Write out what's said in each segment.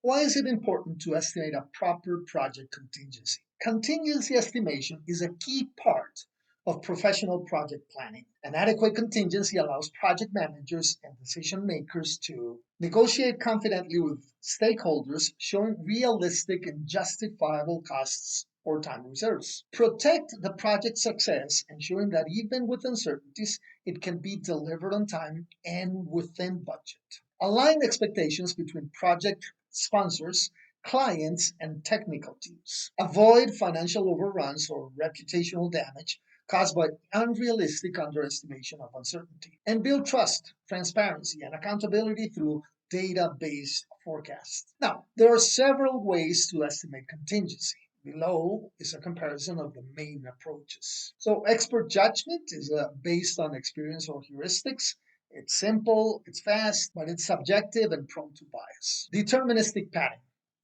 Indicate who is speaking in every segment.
Speaker 1: Why is it important to estimate a proper project contingency? Contingency estimation is a key part of professional project planning. An adequate contingency allows project managers and decision makers to negotiate confidently with stakeholders, showing realistic and justifiable costs or time reserves. Protect the project success, ensuring that even with uncertainties, it can be delivered on time and within budget. Align expectations between project sponsors, clients, and technical teams. Avoid financial overruns or reputational damage caused by unrealistic underestimation of uncertainty. And build trust, transparency, and accountability through data-based forecasts. Now, there are several ways to estimate contingency. Below is a comparison of the main approaches. So expert judgment is based on experience or heuristics. It's simple, it's fast, but it's subjective and prone to bias. Deterministic pattern.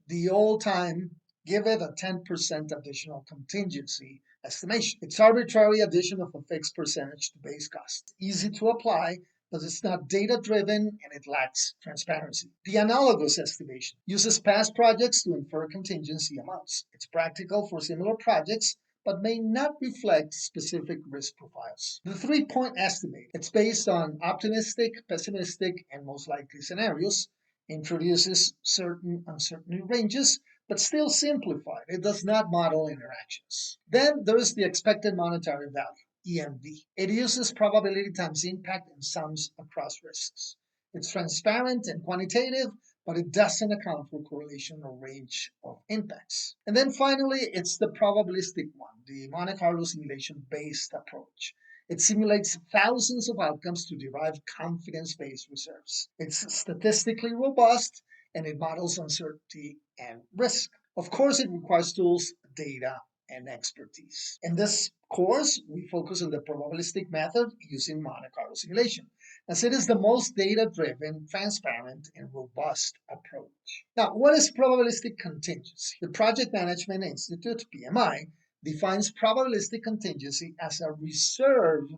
Speaker 1: The old-time give it a 10% additional contingency estimation. It's arbitrary addition of a fixed percentage to base cost. Easy to apply, but it's not data-driven and it lacks transparency. The analogous estimation uses past projects to infer contingency amounts. It's practical for similar projects, but may not reflect specific risk profiles. The 3-point estimate, it's based on optimistic, pessimistic, and most likely scenarios, introduces certain uncertainty ranges, but still simplified. It does not model interactions. Then there is the expected monetary value, EMV. It uses probability times impact and sums across risks. It's transparent and quantitative, but it doesn't account for correlation or range of impacts. And then finally, it's the probabilistic one, the Monte Carlo simulation-based approach. It simulates thousands of outcomes to derive confidence-based reserves. It's statistically robust, and it models uncertainty and risk. Of course, it requires tools, data, and expertise. In this course, we focus on the probabilistic method using Monte Carlo simulation, as it is the most data-driven, transparent, and robust approach. Now, what is probabilistic contingency? The Project Management Institute, PMI, defines probabilistic contingency as a reserve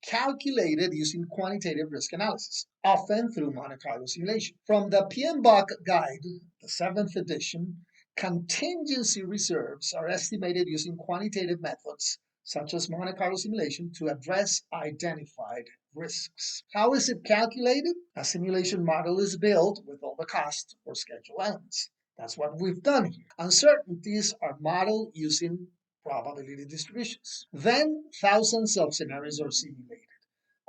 Speaker 1: calculated using quantitative risk analysis, often through Monte Carlo simulation. From the PMBOK guide, the 7th edition, contingency reserves are estimated using quantitative methods such as Monte Carlo simulation to address identified risks. How is it calculated? A simulation model is built with all the cost or schedule elements. That's what we've done here. Uncertainties are modeled using probability distributions. Then thousands of scenarios are simulated.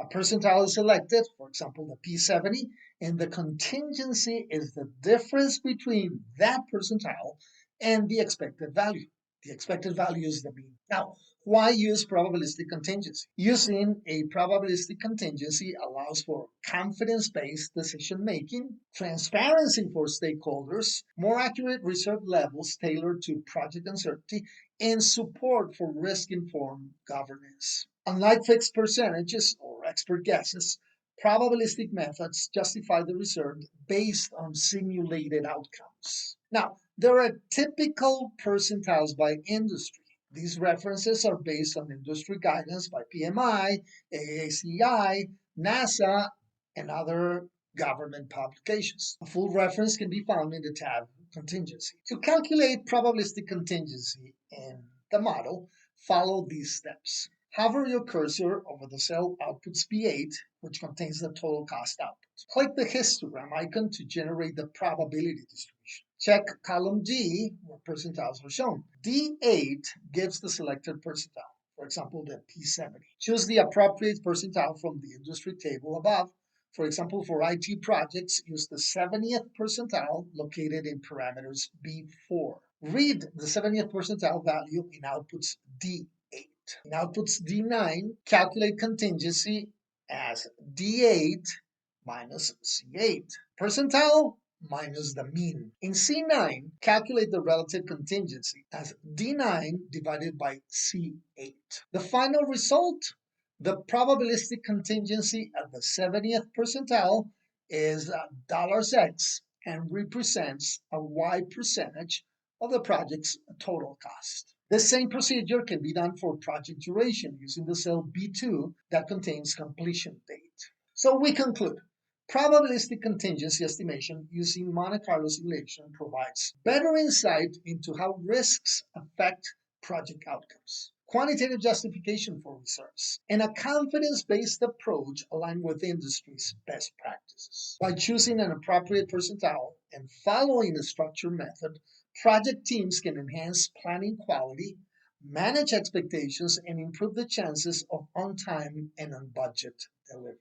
Speaker 1: A percentile is selected, for example, the P70, and the contingency is the difference between that percentile and the expected value. The expected value is the mean. Now, why use probabilistic contingency? Using a probabilistic contingency allows for confidence-based decision-making, transparency for stakeholders, more accurate reserve levels tailored to project uncertainty, and support for risk-informed governance. Unlike fixed percentages or expert guesses, probabilistic methods justify the reserve based on simulated outcomes. Now, there are typical percentiles by industry. These references are based on industry guidance by PMI, AACI, NASA, and other government publications. A full reference can be found in the tab Contingency. To calculate probabilistic contingency in the model, follow these steps. Hover your cursor over the cell outputs B8, which contains the total cost output. Click the histogram icon to generate the probability distribution. Check column D, where percentiles are shown. D8 gives the selected percentile, for example, the P70. Choose the appropriate percentile from the industry table above. For example, for IT projects, use the 70th percentile located in parameters B4. Read the 70th percentile value in outputs D8. In outputs D9, calculate contingency as D8 minus C8. Percentile minus the mean. In C9, calculate the relative contingency as D9 divided by C8. The final result, the probabilistic contingency at the 70th percentile is $X and represents a Y percentage of the project's total cost. The same procedure can be done for project duration using the cell B2 that contains completion date. So we conclude, Probabilistic contingency estimation using Monte Carlo simulation provides better insight into how risks affect project outcomes, quantitative justification for reserves, and a confidence-based approach aligned with industry's best practices. By choosing an appropriate percentile and following a structured method, project teams can enhance planning quality, manage expectations, and improve the chances of on-time and on-budget delivery.